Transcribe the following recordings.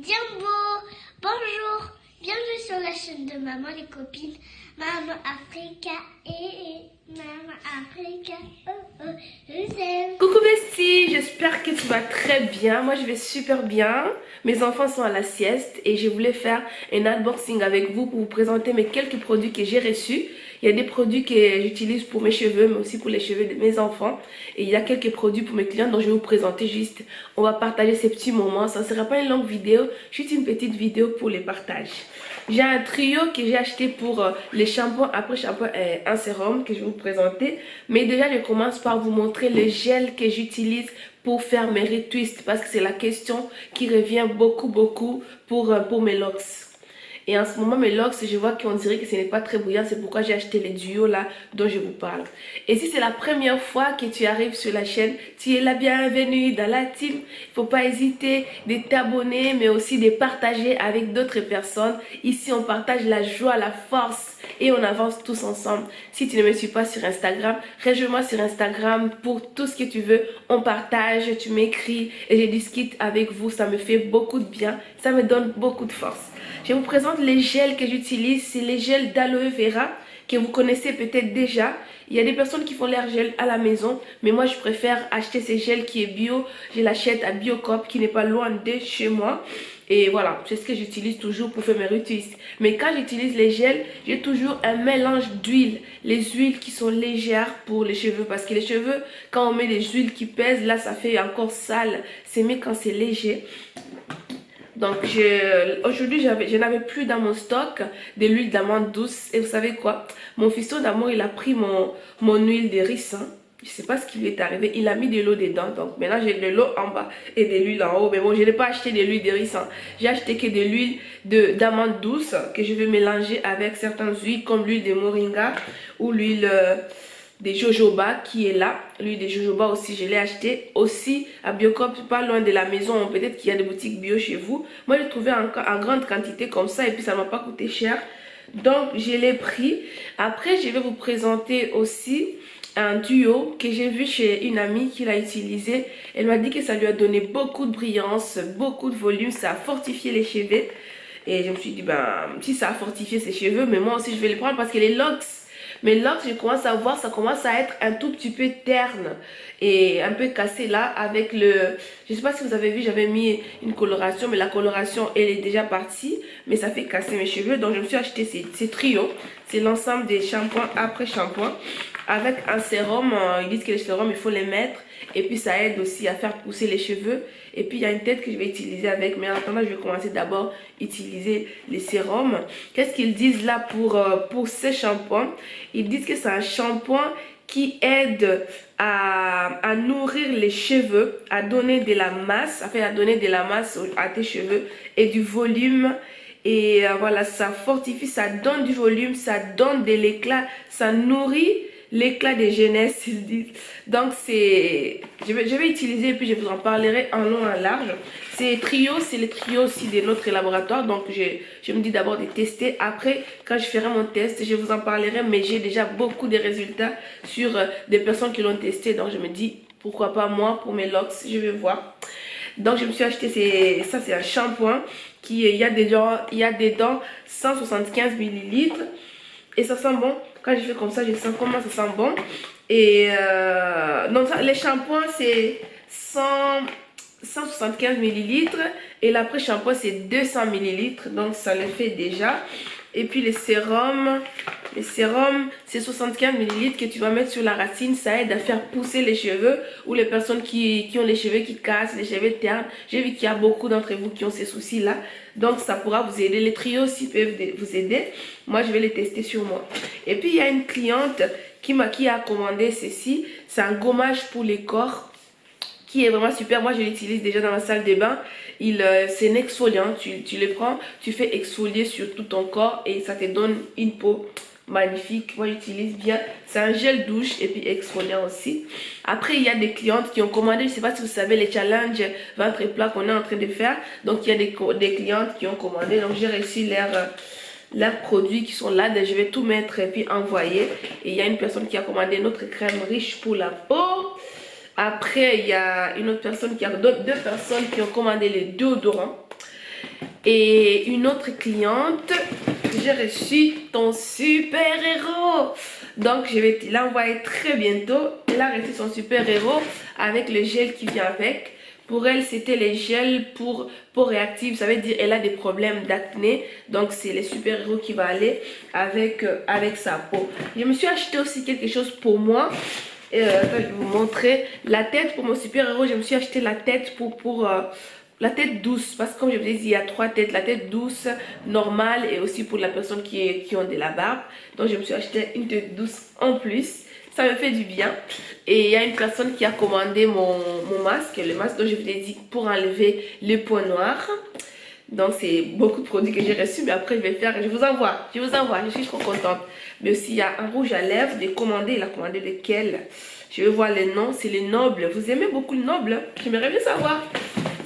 Jumbo, bonjour, bienvenue sur la chaîne de Maman les copines, Maman Africa et Maman Africa, je vous aime. Coucou Bestie, j'espère que tu vas très bien. Moi je vais super bien. Mes enfants sont à la sieste et je voulais faire un unboxing avec vous pour vous présenter mes quelques produits que j'ai reçus. Il y a des produits que j'utilise pour mes cheveux mais aussi pour les cheveux de mes enfants. Et il y a quelques produits pour mes clients dont je vais vous présenter juste. On va partager ces petits moments. Ça ne sera pas une longue vidéo, juste une petite vidéo pour les partages. J'ai un trio que j'ai acheté pour les shampoings après shampoing et un sérum que je vais vous présenter. Mais déjà je commence par vous montrer le gel que j'utilise pour faire mes retwists parce que c'est la question qui revient beaucoup pour mes locks. Et en ce moment, mes locks, je vois qu'on dirait que ce n'est pas très brillant. C'est pourquoi j'ai acheté les duos là dont je vous parle. Et si c'est la première fois que tu arrives sur la chaîne, tu es la bienvenue dans la team. Il ne faut pas hésiter de t'abonner, mais aussi de partager avec d'autres personnes. Ici, on partage la joie, la force et on avance tous ensemble. Si tu ne me suis pas sur Instagram, rejoins-moi sur Instagram pour tout ce que tu veux. On partage, tu m'écris et je discute avec vous. Ça me fait beaucoup de bien. Ça me donne beaucoup de force. Je vous présente les gels que j'utilise. C'est les gels d'aloe vera que vous connaissez peut-être déjà. Il y a des personnes qui font leur gel à la maison, mais moi je préfère acheter ces gels qui est bio. Je l'achète à Biocop qui n'est pas loin de chez moi. Et voilà, c'est ce que j'utilise toujours pour faire mes retwists. Mais quand j'utilise les gels, j'ai toujours un mélange d'huile. Les huiles qui sont légères pour les cheveux. Parce que les cheveux, quand on met des huiles qui pèsent, là ça fait encore sale. C'est mieux quand c'est léger. Donc aujourd'hui je n'avais plus dans mon stock de l'huile d'amande douce. Et vous savez quoi? Mon fiston d'amour il a pris mon huile de ricin. Je ne sais pas ce qui lui est arrivé. Il a mis de l'eau dedans. Donc maintenant j'ai de l'eau en bas et de l'huile en haut. Mais bon, je n'ai pas acheté de l'huile de ricin. J'ai acheté que de l'huile d'amande douce que je vais mélanger avec certaines huiles comme l'huile de moringa ou l'huile des jojoba qui est là. L'huile de jojoba aussi je l'ai acheté aussi à Biocop, pas loin de la maison. Peut-être qu'il y a des boutiques bio chez vous. Moi j'ai trouvé en grande quantité comme ça et puis ça ne m'a pas coûté cher. Donc je l'ai pris. Après je vais vous présenter aussi un duo que j'ai vu chez une amie qui l'a utilisé. Elle m'a dit que ça lui a donné beaucoup de brillance, beaucoup de volume, ça a fortifié les cheveux. Et je me suis dit, ben, si ça a fortifié ses cheveux, mais moi aussi je vais les prendre parce que les locks, mes locks, je commence à voir, ça commence à être un tout petit peu terne et un peu cassé là avec le... Je sais pas si vous avez vu, j'avais mis une coloration, mais la coloration, elle est déjà partie, mais ça fait casser mes cheveux. Donc je me suis acheté ces trios. C'est l'ensemble des shampoings après shampoing avec un sérum. Ils disent que les sérums, il faut les mettre. Et puis ça aide aussi à faire pousser les cheveux. Et puis il y a une tête que je vais utiliser avec. Mais en attendant, je vais commencer d'abord à utiliser les sérums. Qu'est-ce qu'ils disent là pour ces shampoings? Ils disent que c'est un shampoing qui aide à nourrir les cheveux, à donner de la masse, à donner de la masse à tes cheveux et du volume. Et voilà, ça fortifie, ça donne du volume, ça donne de l'éclat, ça nourrit l'éclat de jeunesse, ils disent. Donc je vais utiliser et puis je vous en parlerai en long et en large. C'est le trio aussi de notre laboratoire. Donc je me dis d'abord de tester. Après, quand je ferai mon test, je vous en parlerai. Mais j'ai déjà beaucoup de résultats sur des personnes qui l'ont testé. Donc je me dis, pourquoi pas moi pour mes locks, je vais voir. Donc je me suis acheté, ça c'est un shampoing qui il y a dedans 175 ml. Et ça sent bon. Quand je fais comme ça, je sens comment ça sent bon. Et donc ça, les shampoings c'est 175 ml. Et l'après-shampoing c'est 200 ml. Donc ça le fait déjà. Et puis les sérums c'est 75 ml que tu vas mettre sur la racine. Ça aide à faire pousser les cheveux. Ou les personnes qui ont les cheveux qui cassent, les cheveux ternes. J'ai vu qu'il y a beaucoup d'entre vous qui ont ces soucis là. Donc ça pourra vous aider. Les trios aussi peuvent vous aider. Moi je vais les tester sur moi. Et puis il y a une cliente qui a commandé ceci. C'est un gommage pour les corps qui est vraiment super. Moi je l'utilise déjà dans ma salle de bain. C'est un exfoliant, tu le prends, tu fais exfolier sur tout ton corps et ça te donne une peau magnifique. Moi j'utilise bien, c'est un gel douche et puis exfoliant aussi. Après il y a des clientes qui ont commandé, je sais pas si vous savez les challenges ventre plat qu'on est en train de faire. Donc il y a des clientes qui ont commandé, donc j'ai reçu leurs produits qui sont là. Je vais tout mettre et puis envoyer. Et il y a une personne qui a commandé notre crème riche pour la peau. Après, il y a une autre personne deux personnes qui ont commandé les déodorants. Et une autre cliente, j'ai reçu ton super-héros. Donc je vais te l'envoyer très bientôt. Elle a reçu son super-héros avec le gel qui vient avec. Pour elle, c'était les gels pour peau réactive. Ça veut dire qu'elle a des problèmes d'acné. Donc, c'est les super-héros qui va aller avec sa peau. Je me suis acheté aussi quelque chose pour moi. Je vais vous montrer la tête pour mon super-héros. Je me suis acheté la tête pour la tête douce. Parce que comme je vous ai dit, il y a 3 têtes. La tête douce, normale et aussi pour la personne qui ont de la barbe. Donc, je me suis acheté une tête douce en plus. Ça me fait du bien. Et il y a une personne qui a commandé mon masque, le masque dont je vous ai dit pour enlever les points noirs. Donc c'est beaucoup de produits que j'ai reçus, mais après je vais faire, je vous envoie, je suis trop contente. Mais aussi il y a un rouge à lèvres, de commander, il a commandé lequel. Je vais voir le nom, c'est le Noble. Vous aimez beaucoup le Noble? J'aimerais bien savoir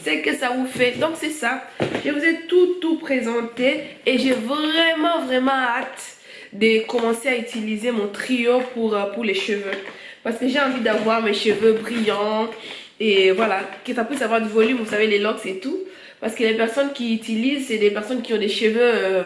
ce que ça vous fait. Donc c'est ça, je vous ai tout présenté et j'ai vraiment hâte de commencer à utiliser mon trio pour les cheveux. Parce que j'ai envie d'avoir mes cheveux brillants et voilà, que ça puisse avoir du volume, vous savez, les locks et tout. Parce que les personnes qui utilisent, c'est des personnes qui ont des cheveux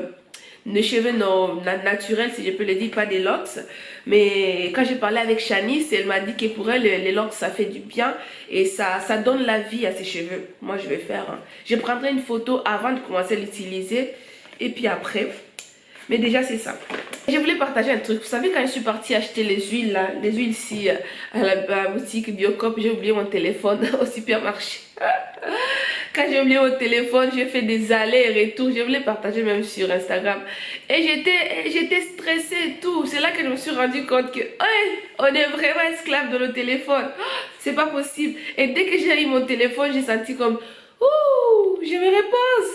non, naturels, si je peux le dire, pas des locks. Mais quand j'ai parlé avec Shanice, elle m'a dit que pour elle, les locks, ça fait du bien et ça donne la vie à ses cheveux. Moi, je vais faire, je prendrai une photo avant de commencer à l'utiliser et puis après. Mais déjà, c'est ça. Je voulais partager un truc. Vous savez, quand je suis partie acheter les huiles, là, les huiles ici à la boutique Biocop, j'ai oublié mon téléphone au supermarché. Quand j'ai oublié mon téléphone, j'ai fait des allers-retours. Je voulais partager même sur Instagram. Et j'étais stressée et tout. C'est là que je me suis rendu compte que on est vraiment esclave de nos téléphones. C'est pas possible. Et dès que j'ai eu mon téléphone, j'ai senti comme ouh, je me repose.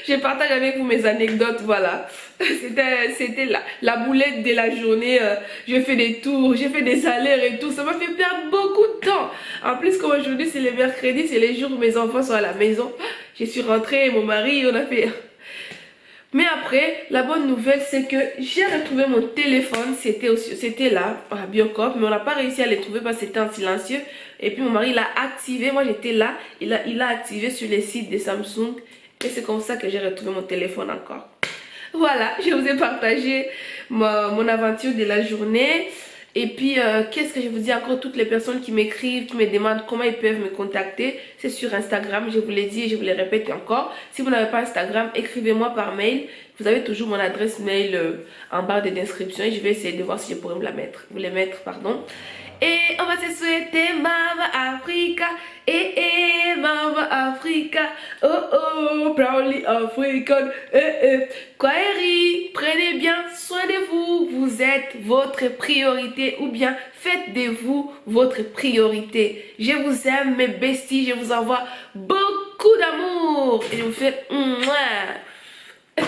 Je partage avec vous mes anecdotes, voilà. C'était la boulette de la journée. Je fais des tours, j'ai fait des allers et tout. Ça m'a fait perdre beaucoup de temps. En plus, comme aujourd'hui, c'est le mercredi, c'est les jours où mes enfants sont à la maison. Je suis rentrée, mon mari, on a fait... Mais après, la bonne nouvelle, c'est que j'ai retrouvé mon téléphone. C'était là, à Biocop, mais on n'a pas réussi à le trouver parce que c'était en silencieux. Et puis mon mari l'a activé. Moi, j'étais là. Il l'a activé sur les sites de Samsung. Et c'est comme ça que j'ai retrouvé mon téléphone encore. Voilà, je vous ai partagé mon aventure de la journée. Et puis, qu'est-ce que je vous dis encore, toutes les personnes qui m'écrivent, qui me demandent comment ils peuvent me contacter, c'est sur Instagram, je vous l'ai dit et je vous le répète encore. Si vous n'avez pas Instagram, écrivez-moi par mail. Vous avez toujours mon adresse mail en barre de description et je vais essayer de voir si je pourrais vous les mettre, pardon. Et on va se souhaiter Mama Africa, Mama Africa, oh, proudly African, Kwaheri, prenez bien soin de vous, vous êtes votre priorité ou bien faites de vous votre priorité. Je vous aime mes besties, je vous envoie beaucoup d'amour et je vous fais mouah.